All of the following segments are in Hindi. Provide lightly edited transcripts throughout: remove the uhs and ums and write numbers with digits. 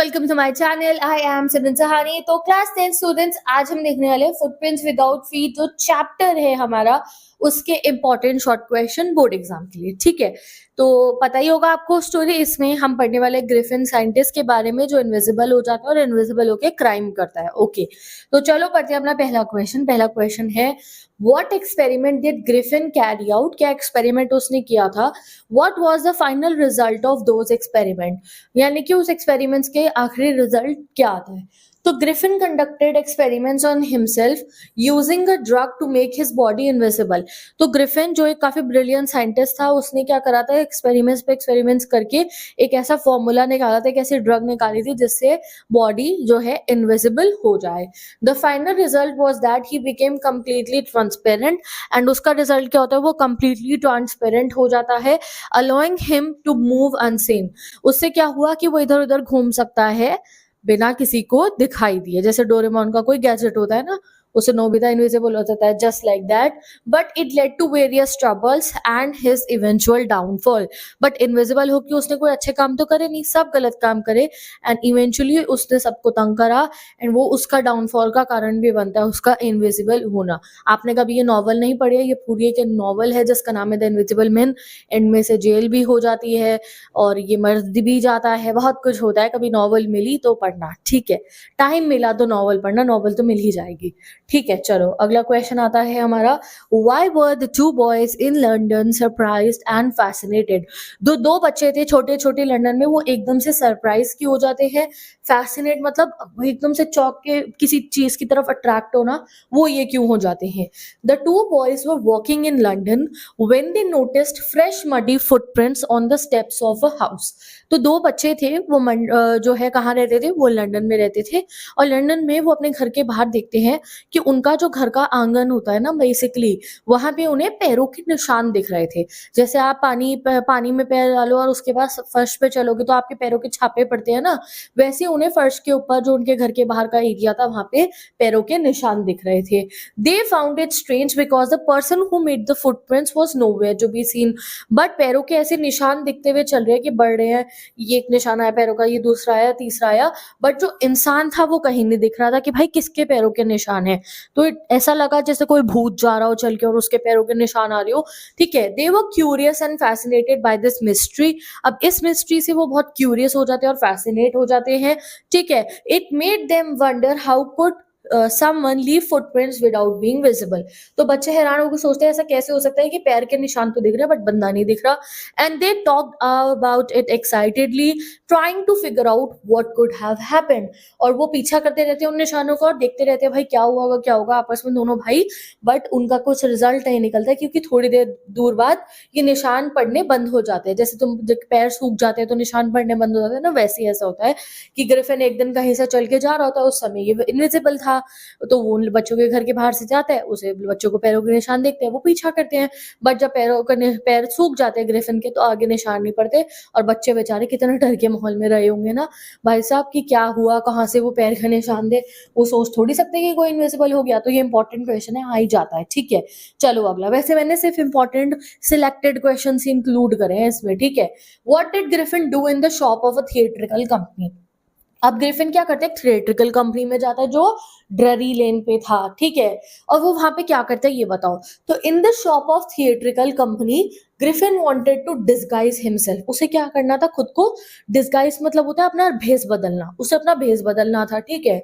Welcome to my channel. I am Simran Sahani. तो क्लास 10 स्टूडेंट्स, आज हम देखने वाले हैं फुटप्रिंट्स विदाउट फीट, जो चैप्टर है हमारा उसके important short question board exam के लिए। ठीक है, तो पता ही होगा आपको स्टोरी। इसमें हम पढ़ने वाले ग्रिफिन साइंटिस्ट के बारे में जो इनविजिबल हो जाता है और इनविजिबल होके क्राइम करता है। ओके, तो चलो पढ़ते हैं अपना पहला क्वेश्चन। पहला क्वेश्चन है, what experiment did Griffin carry out? क्या एक्सपेरिमेंट उसने किया था? What was the final result of those experiment? यानी कि उस एक्सपेरिमेंट्स के आखिरी रिजल्ट क्या आता है। तो Griffin conducted experiments on himself using a drug to make his body invisible. तो ग्रिफिन जो एक काफी ब्रिलियंट साइंटिस्ट था, उसने क्या करा था, एक्सपेरिमेंट्स पे एक्सपेरिमेंट्स करके एक ऐसा फॉर्मूला निकाला था, एक ऐसी ड्रग निकाली थी जिससे बॉडी जो है इनविजिबल हो जाए। The final result was that he became completely transparent. And उसका रिजल्ट क्या होता है, वो कंप्लीटली ट्रांसपेरेंट हो जाता है, allowing him to move unseen. उससे क्या हुआ कि वो इधर उधर घूम सकता है बिना किसी को दिखाई दिए। जैसे डोरेमोन का कोई गैजेट होता है ना, उसे नोबिता इनविजिबल हो जाता है, just like that. But it led to various troubles and his eventual downfall. But invisible होकर उसने कोई अच्छे काम तो करे नहीं, सब गलत काम करे, एंड इवेंचुअली उसने सबको तंग करा, एंड वो उसका डाउनफॉल का कारण भी बनता है, उसका इनविजिबल होना। आपने कभी ये नॉवल नहीं पढ़ी है? ये पूरी एक नॉवल है जिसका नाम है द इनविजिबल मैन। एंड में से जेल भी हो जाती है और ये मर्द भी जाता है, बहुत कुछ होता है। कभी नॉवल मिली तो पढ़ना, ठीक है। टाइम मिला तो नॉवल पढ़ना, नॉवल तो मिल ही जाएगी। ठीक है, चलो अगला क्वेश्चन आता है हमारा, why were the two boys in London surprised and fascinated? दो बच्चे थे छोटे छोटे लंदन में, वो एकदम से सरप्राइज क्यों हो जाते हैं? फैसिनेट मतलब वो एकदम से चौंक के किसी चीज की तरफ अट्रैक्ट होना, वो ये क्यों हो जाते हैं? The two boys were walking in London when they noticed fresh muddy footprints on the steps of a house. तो दो बच्चे थे, वो जो है कहाँ रहते थे, वो लंदन में रहते थे। और लंदन में वो अपने घर के बाहर देखते हैं कि उनका जो घर का आंगन होता है ना, बेसिकली वहां पे उन्हें पैरों के निशान दिख रहे थे। जैसे आप पानी में पैर डालो और उसके बाद फर्श पे चलोगे तो आपके पैरों के छापे पड़ते हैं ना, वैसे उन्हें फर्श के ऊपर जो उनके घर के बाहर का एरिया था, वहां पे पैरों के निशान दिख रहे थे। They found it strange because the person who made the footprints was nowhere to be seen. But पैरों के ऐसे निशान दिखते हुए चल रहे हैं कि बढ़ रहे हैं, ये एक निशान आया पैरों का, ये दूसरा आया, तीसरा आया, बट जो इंसान था वो कहीं नहीं दिख रहा था कि भाई किसके पैरों के निशान है। तो ऐसा लगा जैसे कोई भूत जा रहा हो चल के और उसके पैरों के निशान आ रहे हो। ठीक है, they were curious and fascinated by this mystery. अब इस मिस्ट्री से वो बहुत क्यूरियस हो जाते हैं और फैसिनेट हो जाते हैं। ठीक है, it made them wonder how could someone leave footprints without being visible. तो बच्चे हैरान होकर सोचते हैं ऐसा कैसे हो सकता है कि पैर के निशान तो दिख रहे हैं बट बंदा नहीं दिख रहा। And they talked about it excitedly, trying to figure out what could have happened. और वो पीछा करते रहते हैं उन निशानों का और देखते रहते हैं भाई क्या हुआ होगा, क्या होगा आपस में दोनों भाई। बट उनका कुछ रिजल्ट नहीं निकलता, क्योंकि थोड़ी देर दूर बाद ये निशान पड़ने बंद हो जाते हैं। जैसे तुम जब पैर सूख जाते हैं तो निशान पड़ने बंद हो जाते हैं ना, वैसे ही ऐसा होता है कि ग्रिफिन एक दिन कहीं से चल के जा रहा होता है, उस समय ये इनविजिबल था, तो वो उन बच्चों के घर के बाहर से जाता है, उसे बच्चों को पैरों के निशान देखते हैं, वो पीछा करते हैं। बट जब पैर सूख जाते हैं ग्रिफिन के, तो आगे निशान नहीं पड़ते और बच्चे बेचारे कितने डर के माहौल में रहे होंगे ना भाई साहब, कि क्या हुआ, कहाँ से वो पैर का निशान दे। वो सोच थोड़ी सकते कि कोई इनविजिबल हो गया। तो ये इंपॉर्टेंट क्वेश्चन है, आ ही जाता है। ठीक है, चलो अगला। वैसे मैंने सिर्फ इंपॉर्टेंट सिलेक्टेड क्वेश्चन इंक्लूड करे हैं इसमें। ठीक है, what did Griffin do in the shop of a theatrical company? अब ग्रिफिन क्या करते हैं, थिएट्रिकल कंपनी में जाता है जो ड्ररी लेन पे था। ठीक है, और वो वहां पे क्या करता है ये बताओ। तो in the shop of theatrical company Griffin wanted to disguise himself. उसे क्या करना था, खुद को डिस्गाइज मतलब होता है अपना भेस बदलना, उसे अपना भेस बदलना था। ठीक है,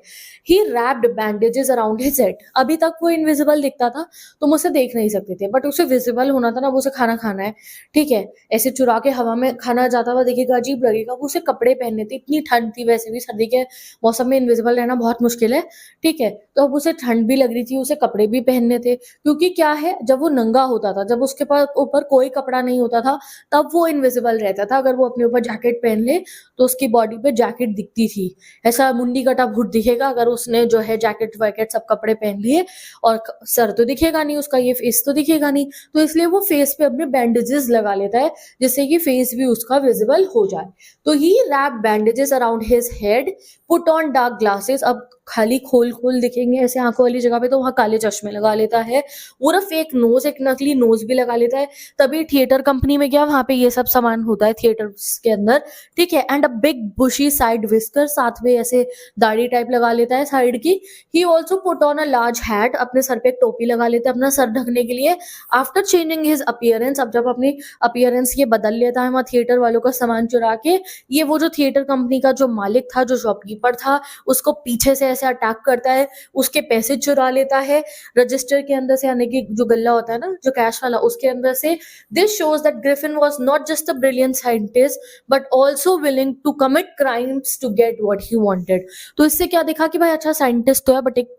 he wrapped bandages around his head. अभी तक वो इनविजिबल दिखता था, तुम उसे देख नहीं सकते थे, बट उसे विजिबल होना था ना, वो उसे खाना खाना है। ठीक है, ऐसे चुरा के हवा में खाना जाता हुआ दिखेगा, अजीब लगेगा। वो उसे कपड़े पहनने थे, इतनी ठंड थी, वैसे भी सर्दी के मौसम में इनविजिबल रहना बहुत मुश्किल है। ठीक है, तो अब उसे ठंड भी लग रही थी, उसे कपड़े भी पहनने थे, क्योंकि क्या है, जब वो नंगा होता था, जब उसके पास ऊपर कोई कपड़ा नहीं होता था, तब वो इनविजिबल रहता था। अगर वो अपने ऊपर जैकेट पहन ले तो उसकी बॉडी पे जैकेट दिखती थी, ऐसा मुंडी कटा भुट दिखेगा अगर उसने जो है जैकेट वैकेट सब कपड़े पहन लिए, और सर तो दिखेगा नहीं उसका, ये फेस तो दिखेगा नहीं, तो इसलिए वो फेस पे अपने बैंडेजेस लगा लेता है जिससे कि फेस भी उसका विजिबल हो जाए। तो he wrap bandages around his head, put on dark glasses. अब खाली खोल खोल दिखेंगे ऐसे आंखों वाली जगह पे, तो वहां काले चश्मे लगा लेता है। वो ना फेक नोज, एक नकली नोज भी लगा लेता है, तभी थिएटर कंपनी में गया, वहां पे ये सब सामान होता है थिएटर के अंदर, ठीक है। And a big bushy side whisker, साथ में ऐसे दाढ़ी टाइप लगा लेता है साइड की। He also put on a large hat, अपने सर पे एक टोपी लगा लेता है अपना सर ढकने के लिए। आफ्टर चेंजिंग हिज अपीयरेंस, अब जब अपनी अपीयरेंस ये बदल लेता है वहां थिएटर वालों का सामान चुरा के, ये वो जो थिएटर कंपनी का जो मालिक था, जो शॉपकीपर था, उसको पीछे से ऐसे अटैक करता है, उसके पैसे चुरा लेता है रजिस्टर के अंदर से, यानी कि जो गल्ला होता है ना, जो कैश वाला, उसके अंदर से। This shows that Griffin was not just a brilliant scientist but also willing to commit crimes to get what he wanted. तो इससे क्या देखा कि भाई अच्छा साइंटिस्ट तो है बट एक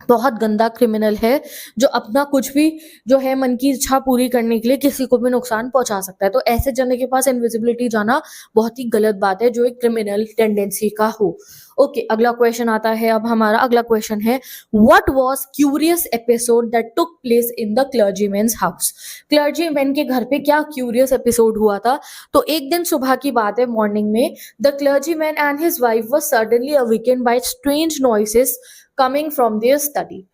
बहुत गंदा क्रिमिनल है, जो अपना कुछ भी जो है मन की इच्छा पूरी करने के लिए किसी को भी नुकसान पहुंचा सकता है। तो ऐसे जने के पास इनविजिबिलिटी जाना बहुत ही गलत बात है, जो एक क्रिमिनल टेंडेंसी का हो। ओके, अगला क्वेश्चन आता है। अब हमारा अगला क्वेश्चन है, what was curious episode that took place in the clergyman's house. Clergyman के घर पे क्या क्यूरियस एपिसोड हुआ था? तो एक दिन सुबह की बात है, मॉर्निंग में, the clergyman and his wife were suddenly awaken by strange noises coming from their study.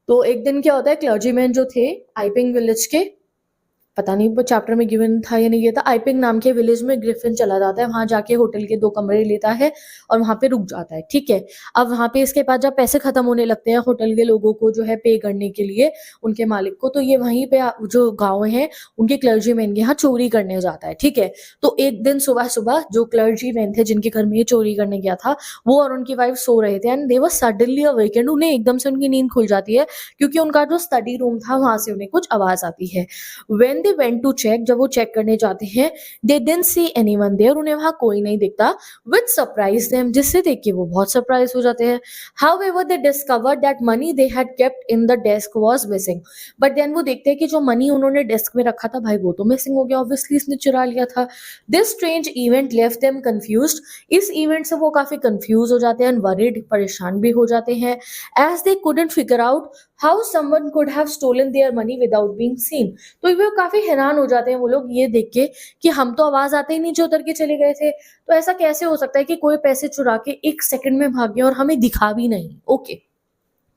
तो एक दिन क्या होता है, क्लर्जीमैन जो थे आइपिंग विलेज के, पता नहीं वो चैप्टर में गिवन था या नहीं, ये था, आइपिंग नाम के विलेज में ग्रिफिन चला जाता है, वहां जाके होटल के 2 कमरे लेता है और वहां पे रुक जाता है, ठीक है। अब वहां पे इसके पास जब पैसे खत्म होने लगते हैं होटल के लोगों को जो है पे करने के लिए उनके मालिक को, तो ये वहीं पे जो गाँव है उनके क्लर्जीमैन के यहाँ चोरी करने जाता है, ठीक है। तो एक दिन सुबह सुबह जो क्लर्जीमैन थे जिनके घर में ये चोरी करने गया था, वो और उनकी वाइफ सो रहे थे and they were suddenly awakened. उन्हें एकदम से उनकी नींद खुल जाती है क्योंकि उनका जो स्टडी रूम था वहां से उन्हें कुछ आवाज आती है। When they went to check, जब वो चेक करने जाते हैं, they didn't see anyone there, उन्हें वहां कोई नहीं दिखता, which surprised them, जिससे देख के वो बहुत सरप्राइज हो जाते हैं। However, they discovered that money they had kept in the desk was missing, but then वो देखते हैं कि जो मनी उन्होंने डेस्क में रखा था भाई वो तो मिसिंग हो गया, ऑब्वियसली इसने चुरा लिया था। This strange event left them confused, इस इवेंट से वो काफी कंफ्यूज हो जाते हैं, worried, परेशान भी हो जाते हैं, as they couldn't figure out how someone could have stolen their money without being seen। तो वो काफी हैरान हो जाते हैं वो लोग ये देख के कि हम तो आवाज आते ही नीचे उतर के चले गए थे, तो ऐसा कैसे हो सकता है कि कोई पैसे चुरा के 1 सेकंड में भाग गया और हमें दिखा भी नहीं। ओके,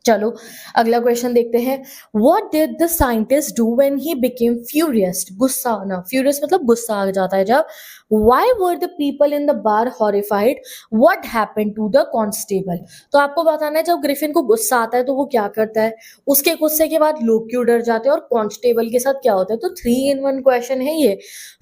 चलो अगला क्वेश्चन देखते हैं। What did the scientist do when he became furious? गुस्सा आना, furious मतलब गुस्सा आ जाता है जब। Why were the people in the bar horrified? What happened to the constable? तो आपको बताना है जब ग्रिफिन को गुस्सा आता है तो वो क्या करता है, उसके गुस्से के बाद लोग क्यों डर जाते हैं और कांस्टेबल के साथ क्या होता है। तो 3 in 1 क्वेश्चन है ये।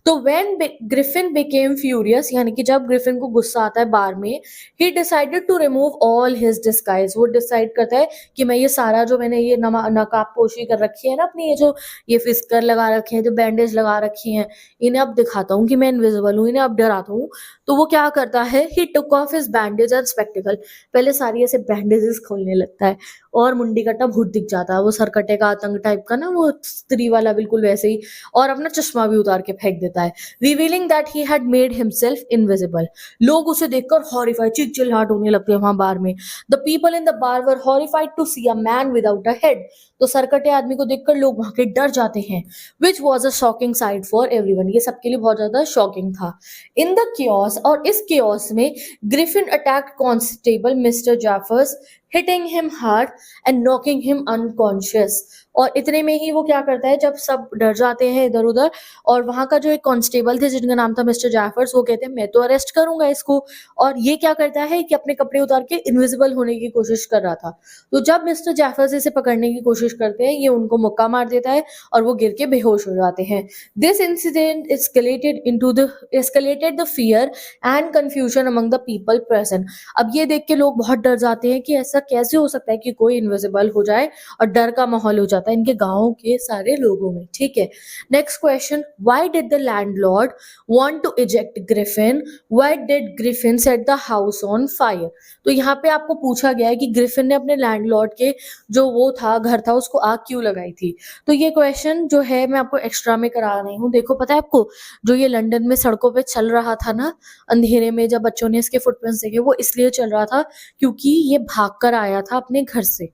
तो when Griffin became furious, यानी कि जब ग्रिफिन को गुस्सा आता है बार में, he decided to remove all his disguise, वो डिसाइड करता है कि मैं ये सारा जो मैंने ये नकाब पोशी कर रखी है ना अपनी, ये जो ये फिस्कर लगा रखे हैं, जो बैंडेज लगा रखी हैं, इन्हें अब दिखाता हूँ कि मैं इनविजिबल हूँ, इन्हें अब डराता हूँ। तो वो क्या करता है, he took off his bandage and spectacle, पहले सारी ऐसे बैंडेजेस खोलने लगता है और मुंडी कट्टा भूत दिख जाता है, वो सरकटे का आतंक टाइप का ना, वो स्त्री वाला बिल्कुल वैसे ही, और अपना चश्मा भी उतार के फेंक देता है, revealing that he had made himself invisible. लोग उसे देखकर हॉरिफाइड, चीख चिल्लाहट होने लगते हैं वहां बार में। The people in the bar were horrified to see a man without a head, तो सरकटे आदमी को देखकर लोग वहां के डर जाते हैं। Which was a shocking site for everyone, ये सबके लिए बहुत ज्यादा शॉकिंग था। इन द कियोस, और इस कियोस में Griffin attacked constable mister जैफर्स, hitting him hard and knocking him unconscious. और इतने में ही वो क्या करता है, जब सब डर जाते हैं इधर उधर, और वहां का जो एक कांस्टेबल थे जिनका नाम था मिस्टर जैफर्स, वो कहते हैं मैं तो अरेस्ट करूंगा इसको, और ये क्या करता है कि अपने कपड़े उतार के इनविजिबल होने की कोशिश कर रहा था। तो जब मिस्टर जैफर्स इसे पकड़ने की कोशिश करते हैं, ये उनको मुक्का मार देता है और वो गिर के बेहोश हो जाते हैं। This incident escalated the fear and confusion among the people present. अब ये देख के लोग बहुत डर जाते हैं कि ऐसा कैसे हो सकता है कि कोई इनविजिबल हो जाए, और डर का माहौल हो जाता है इनके गांव के सारे लोगों में, ठीक है। Next question, why did the landlord want to eject Griffin, why did Griffin set the house on fire. तो यहाँ पे आपको पूछा गया है कि ग्रिफिन ने अपने लैंडलॉर्ड के जो वो था घर था उसको आग क्यों लगाई थी। तो ये क्वेश्चन जो है मैं आपको एक्स्ट्रा में करा रही हूँ। देखो पता है आपको, जो ये लंदन में सड़कों पे चल रहा था ना अंधेरे में, जब बच्चों ने इसके फुटप्रिंट्स देखे, वो इसलिए चल रहा था क्योंकि ये भाग कर आया था अपने घर से,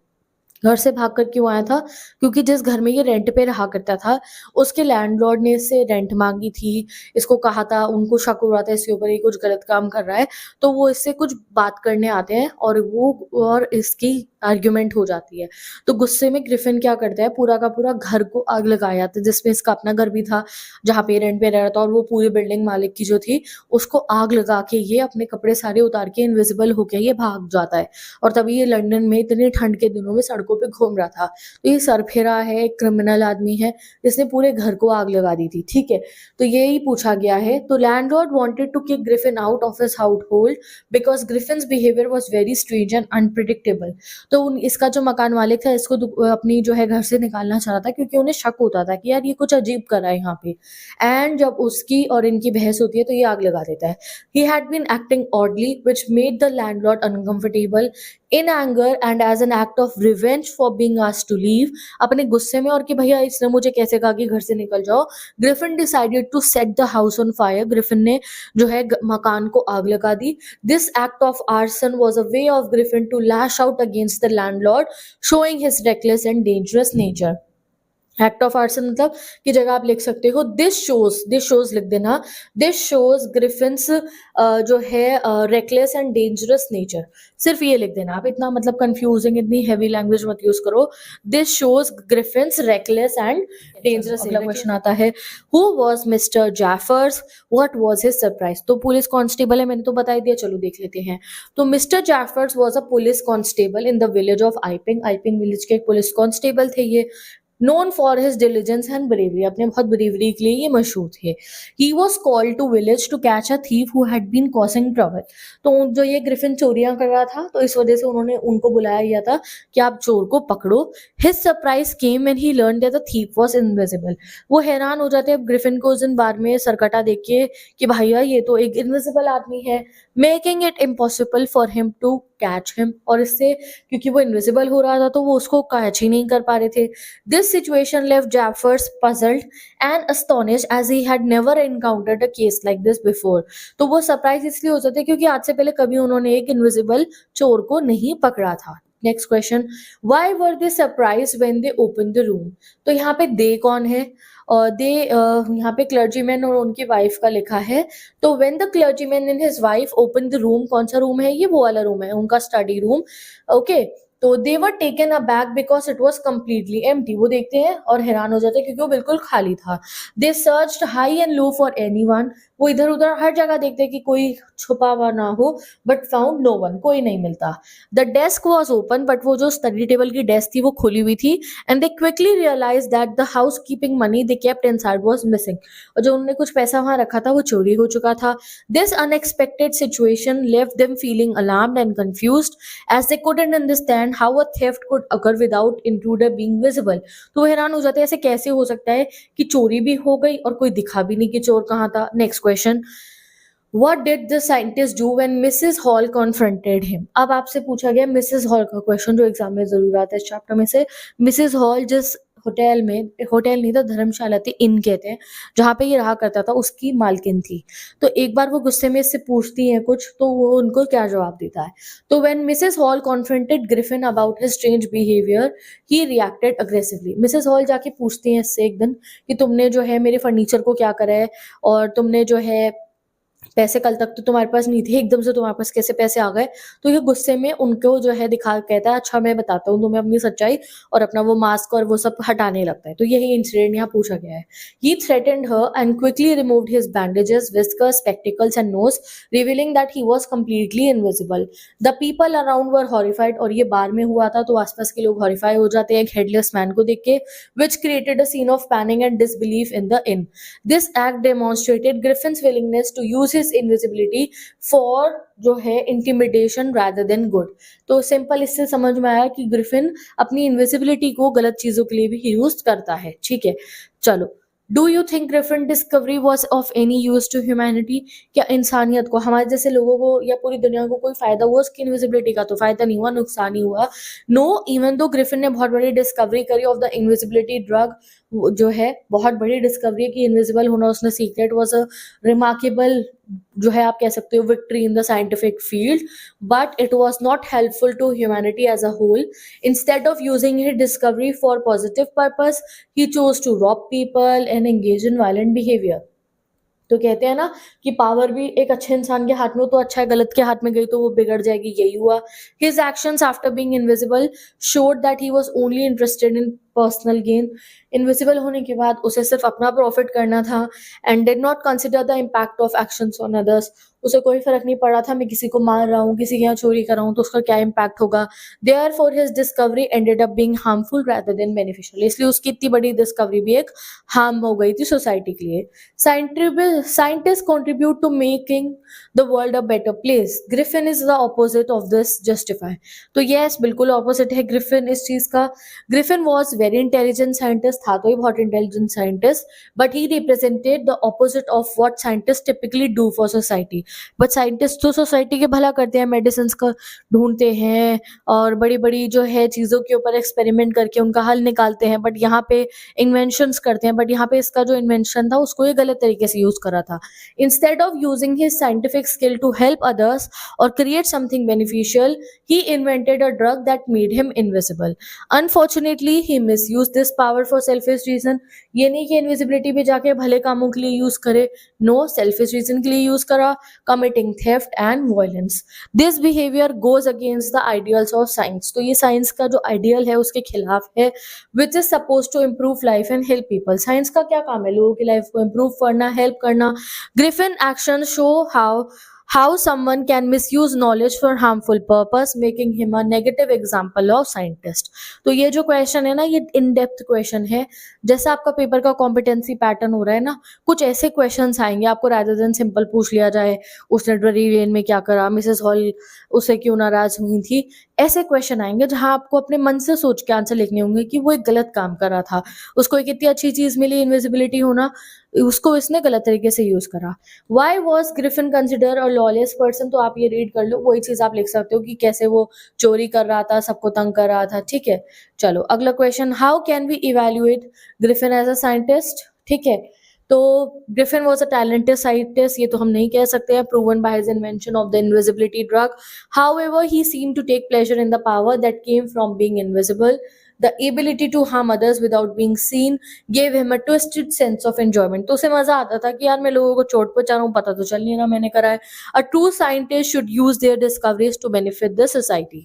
घर से भाग कर क्यों आया था? क्योंकि जिस घर में ये रेंट पे रहा करता था, उसके लैंडलॉर्ड ने इससे रेंट माँगी थी। इसको कहा था, उनको शक हो रहा था इसके ऊपर ये कुछ गलत काम कर रहा है, तो वो इससे कुछ बात करने आते हैं और इसकी आर्ग्यूमेंट हो जाती है। तो गुस्से में ग्रिफिन क्या करता है, पूरा का पूरा घर को आग लगाया था, जिसमें इसका अपना घर भी था, जहाँ पे ये रेंट पे रह रहा था, और वो पूरी बिल्डिंग मालिक की जो थी, उसको आग लगा के ये अपने कपड़े सारे उतार के इनविजिबल होके ये भाग जाता है। और तभी ये लंदन में इतने ठंड के दिनों में सड़कों पे घूम रहा था। तो ये सरफिरा है, एक क्रिमिनल आदमी है, जिसने पूरे घर को आग लगा दी थी, ठीक है? तो यही पूछा गया है। तो landlord wanted to kick Griffin out of his household because Griffin's behaviour was very strange and unpredictable. तो इसका जो मकान मालिक था, इसको अपनी जो है घर से निकालना चाह रहा था, क्योंकि उन्हें शक होता था कि यार ये कुछ अजीब कर रहा है यहाँ पे। एंड जब उसकी और इनकी बहस होती है तो ये आग लगा देता है। He had been acting oddly, which made the landlord uncomfortable. In anger and as an act of revenge for being asked to leave, अपने गुस्से में और कि भैया इसने मुझे कैसे कहा कि घर से निकल जाओ, Griffin decided to set the house on fire. Griffin ने जो है मकान को आग लगा दी. This act of arson was a way of Griffin to lash out against the landlord, showing his reckless and dangerous nature. Act of arson मतलब की जगह आप लिख सकते हो दिस शोज लिख देना. दिस शोज ग्रिफिन्स जो है रेकलेस एंड डेंजरस नेचर, सिर्फ ये लिख देना आप. इतना मतलब कंफ्यूजिंग, इतनी हैवी लैंग्वेज मत यूज करो. This shows Griffin's reckless and dangerous. अगला क्वेश्चन आता है, who was Mr Jaffers, what was his surprise. तो पुलिस कांस्टेबल है, मैंने तो बता ही दिया, चलो देख लेते हैं. तो Mr Jaffers was a police constable in the village of Iping. Iping village के एक पुलिस कांस्टेबल थे ये. known for his diligence and bravery, अपने बहुत bravery के लिए ये मशहूर थे. He was called to village to catch a thief who had been causing trouble. तो जो ये ग्रिफिन चोरियां कर रहा था, तो इस वजह से उन्होंने उनको बुलाया गया था कि आप चोर को पकड़ो. His surprise came when he learned that the thief was invisible. वो हैरान हो जाते हैं ग्रिफिन को उस दिन बार में सरकटा देख के कि भैया ये तो एक इनविजिबल आदमी है, making it impossible for him to catch him. और इससे क्योंकि वो इनविजिबल हो रहा था तो वो उसको कैच ही नहीं कर पा रहे थे. This situation left Jaffers puzzled and astonished as he had never encountered a case like this before. तो वो सरप्राइज इसलिए हो जाते क्योंकि आज से पहले कभी उन्होंने एक इनविजिबल चोर को नहीं पकड़ा था. Next question, why were they surprise when they open the room. तो यहाँ पे दे कौन है, और दे यहाँ पे क्लर्जीमैन और उनकी वाइफ का लिखा है. तो when the clergyman and his wife open the room, कौन सा रूम है ये, वो वाला रूम है उनका स्टडी रूम. ओके, तो they were taken aback because it was completely empty. वो देखते हैं और हैरान हो जाते हैं क्योंकि वो बिल्कुल खाली था. They searched high and low for anyone. वो इधर उधर हर जगह देखते हैं कि कोई छुपा हुआ ना हो, बट फाउंड नो वन. कोई नहीं मिलता. The desk was open, but वो जो स्टडी टेबल की डेस्क थी वो खुली हुई थी. And they quickly realize that the housekeeping money they kept inside was missing. और जो उन्होंने कुछ पैसा वहां रखा था वो चोरी हो चुका था. This unexpected situation left them feeling alarmed and confused as they couldn't understand how a theft could occur without intruder being visible. तो वो हैरान हो जाते हैं ऐसे कैसे हो सकता है कि चोरी भी हो गई और कोई दिखा भी नहीं कि चोर कहाँ था. Next question, What did the scientist do when Mrs. Hall confronted him? अब आपसे पूछा गया मिसेस हॉल का क्वेश्चन जो एग्जाम में जरूर आता है इस चैप्टर में से. मिसेस हॉल जिस होटल में, होटल नहीं था धर्मशाला थी, इन कहते हैं, जहाँ पे ये रहा करता था उसकी मालकिन थी. तो एक बार वो गुस्से में इससे पूछती हैं कुछ, तो वो उनको क्या जवाब देता है. तो when Mrs Hall confronted Griffin about his strange behaviour he reacted aggressively. Mrs Hall जाके पूछती हैं इससे एक दिन कि तुमने जो है मेरे फर्नीचर को क्या करा है, और तुमने जो है पैसे कल तक तो तुम्हारे पास नहीं थे, एकदम से तुम्हारे पास कैसे पैसे आ गए. तो ये गुस्से में उनको जो है दिखा कहता है अच्छा मैं बताता हूँ तुम्हें अपनी सच्चाई, और अपना वो मास्क और वो सब हटाने लगता है. तो यही इंसिडेंट यहाँ पूछा गया है. He threatened her and quickly removed his bandages, whiskers, spectacles and nose, revealing that he was completely invisible. The people around were horrified. और ये बार में हुआ था तो आसपास के लोग हॉरिफाई हो जाते हैं एक हेडलेस मैन को देख के, which created a scene of panic and disbelief in the inn. This act demonstrated Griffin's willingness to use his invisibility for जो है इंटिमिडेशन rather than good. तो सिंपल इससे समझ में आया कि ग्रिफिन अपनी इनविजिबिलिटी को गलत चीजों के लिए भी यूज करता है. ठीक है, चलो. Do you think Griffin discovery was of any use to humanity. क्या इंसानियत को, हमारे जैसे लोगों को या पूरी दुनिया को कोई फायदा हुआ उसकी इनविजिबिलिटी का? तो फायदा नहीं हुआ, नुकसान ही हुआ. नो, इवन दो ग्रिफिन ने बहुत बड़ी डिस्कवरी करी ऑफ द इनविजिबिलिटी ड्रग, जो है बहुत बड़ी डिस्कवरी है कि इनविजिबल होना उसने सीक्रेट, वॉज अ रिमार्केबल जो है आप कह सकते हो victory in the scientific field, but it was not helpful to humanity as a whole. Instead of using his discovery for positive purpose, he chose to rob people and engage in violent behaviour. तो कहते हैं ना कि पावर भी एक अच्छे इंसान के हाथ में हो तो अच्छा है, गलत के हाथ में गई तो वो बिगड़ जाएगी. यही हुआ. His actions after being invisible showed that he was only interested in personal gain. Invisible होने के बाद उसे सिर्फ अपना प्रॉफिट करना था, and did not consider the impact of actions on others. उसे कोई फर्क नहीं पड़ा था मैं किसी को मार रहा हूँ, किसी के यहाँ चोरी कर रहा हूँ तो उसका क्या इम्पैक्ट होगा. Therefore his discovery ended up being harmful rather than beneficial. इसलिए उसकी इतनी बड़ी डिस्कवरी भी एक हार्म हो गई थी सोसाइटी के लिए. Scientists contribute to making the world a better place. Griffin is the opposite of this justify. तो yes, बिल्कुल opposite है Griffin इस चीज का. Griffin was very intelligent scientist, था तो ही बहुत intelligent scientist, but he represented the opposite of what scientists typically do for society. But scientists तो society के भला करते हैं, medicines का ढूंढते हैं और बड़ी बड़ी जो है चीजों के ऊपर experiment करके उनका हल निकालते हैं, but यहाँ पे इन्वेंशंस करते हैं. बट यहाँ पे इसका जो इन्वेंशन था उसको ये गलत तरीके से यूज करा था. Instead of using his scientific skill to help others और create something beneficial, he invented a drug that made him invisible. Unfortunately he misused this power for selfish reason. ये नहीं कि इनविजिबिलिटी पे जाके भले कामों के लिए यूज करे, नो, सेल्फिश रीजन के लिए यूज करा, committing theft and violence. This behaviour goes against the ideals of science. तो ये साइंस का जो आइडियल है उसके खिलाफ है, which is suppose to improve life and help people. Science का क्या काम है? लोगों की लाइफ को इम्प्रूव करना, हेल्प करना. Griffin action show how someone can misuse knowledge for harmful purpose, making him a negative example of scientist. तो ये जो क्वेश्चन है ना, ये इन डेप्थ क्वेश्चन है. जैसा आपका पेपर का कॉम्पिटेंसी पैटर्न हो रहा है ना, कुछ ऐसे क्वेश्चंस आएंगे आपको, रादर देन सिंपल पूछ लिया जाए उसने ड्ररी रेन में क्या करा, मिसेस हॉल उसे क्यों नाराज हुई थी. ऐसे क्वेश्चन आएंगे जहां आपको अपने मन से सोच के आंसर लिखने होंगे कि वो एक गलत काम कर रहा था, उसको एक इतनी अच्छी चीज मिली इनविजिबिलिटी होना, उसको इसने गलत तरीके से यूज करा. Why was Griffin consider a lawless person. तो आप ये रीड कर लो, वही चीज आप लिख सकते हो कि कैसे वो चोरी कर रहा था, सबको तंग कर रहा था. ठीक है, चलो अगला question. How can we evaluate Griffin as a scientist. ठीक है, तो Griffin was a talented scientist, ये तो हम नहीं कह सकते हैं, proven by his invention of the invisibility drug. However he seem to take pleasure in the power that came from being invisible. The ability to harm others without being seen gave him a twisted sense of enjoyment. तो उसे मजा आता था कि यार मैं लोगों को चोट पहुंचा रहा हूँ, पता तो चल नहीं रहा मैंने करा है. A true scientist should use their discoveries to benefit the society.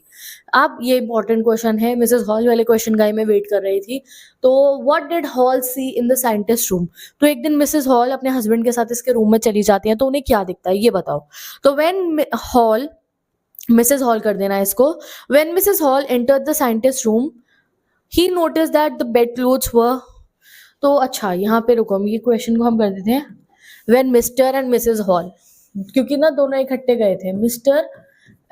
अब ये इंपॉर्टेंट क्वेश्चन है, मिसेस हॉल वाले क्वेश्चन का ही मैं वेट कर रही थी. तो what did Hall see in the scientist room. तो एक दिन मिसेस हॉल अपने हस्बैंड के साथ इसके रूम में चली जाती हैं, तो उन्हें क्या दिखता है ये बताओ. तो व्हेन हॉल, मिसेस हॉल कर देना इसको, when Mrs Hall entered the scientist room, he noticed that the bed clothes were. तो अच्छा यहाँ पे रुको, ये क्वेश्चन को हम कर देते हैं. when Mr. and Mrs. Hall, क्योंकि ना दोनों इकट्ठे गए थे, मिस्टर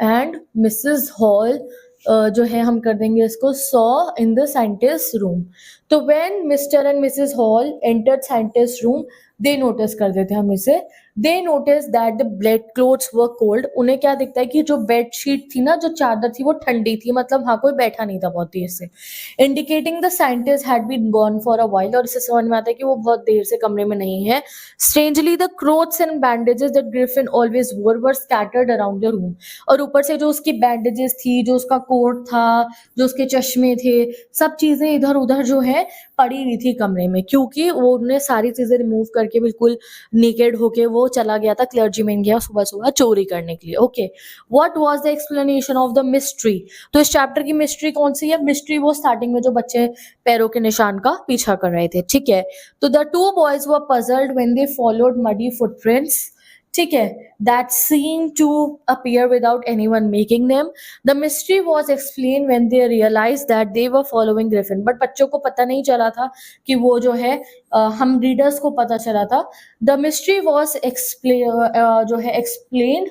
एंड मिसेस हॉल जो है हम कर देंगे इसको saw in the scientist room. तो when Mr and Mrs Hall entered scientist room, they notice कर देते हैं हम इसे, they notice that the bed clothes were cold. उन्हें क्या दिखता है कि जो बेडशीट थी ना, जो चादर थी वो ठंडी थी, मतलब हाँ कोई बैठा नहीं था बहुत देर से. Indicating the scientist had been gone for a while. और इससे समझ में आता है कि वो बहुत देर से कमरे में नहीं है. Strangely the clothes and bandages that Griffin always वोर वर स्कैटर्ड अराउंड द रूम. और ऊपर से जो उसकी बैंडेजेस थी, जो उसका कोट था, जो उसके चश्मे थे, सब चीजें इधर उधर जो है पड़ी हुई थी कमरे में, क्योंकि वो उन्हें सारी चीजें रिमूव करके बिल्कुल नेकेड होके वो चला गया था, क्लर्जीमैन गया सुबह सुबह चोरी करने के लिए. Okay, what was the explanation of the mystery. तो इस चैप्टर की मिस्ट्री कौन सी है? मिस्ट्री वो स्टार्टिंग में जो बच्चे पैरों के निशान का पीछा कर रहे थे. ठीक है, तो the two boys were puzzled when they followed muddy footprints. ठीक है, that seemed to appear without anyone making them. The mystery was explained when they realized that they were following Griffin. But बच्चों को पता नहीं चला था कि वो जो है हम रीडर्स को पता चला था. The mystery was explained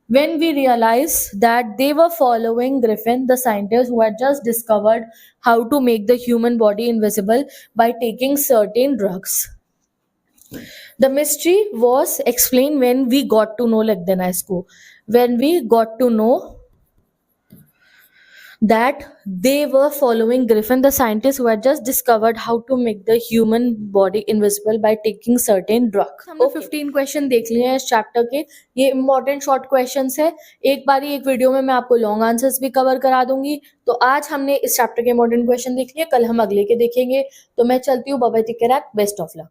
when we realized that they were following Griffin, the scientist who had just discovered how to make the human body invisible by taking certain drugs. The mystery was explained when we got to know, like देना इसको, when we got to know that they were following Griffin, the scientist who had just discovered how to make the human body invisible by taking certain drug. हमने 15 क्वेश्चन देख लिए हैं इस चैप्टर के, ये इंपॉर्टेंट शॉर्ट क्वेश्चंस है। एक बारी एक वीडियो में मैं आपको लॉन्ग आंसर्स भी कवर करा दूंगी। तो आज हमने इस चैप्टर के इंपॉर्टेंट क्वेश्चन देख लिए, कल हम अगले के देखेंगे। तो मैं चलती हूँ, bye bye, take care, best of luck.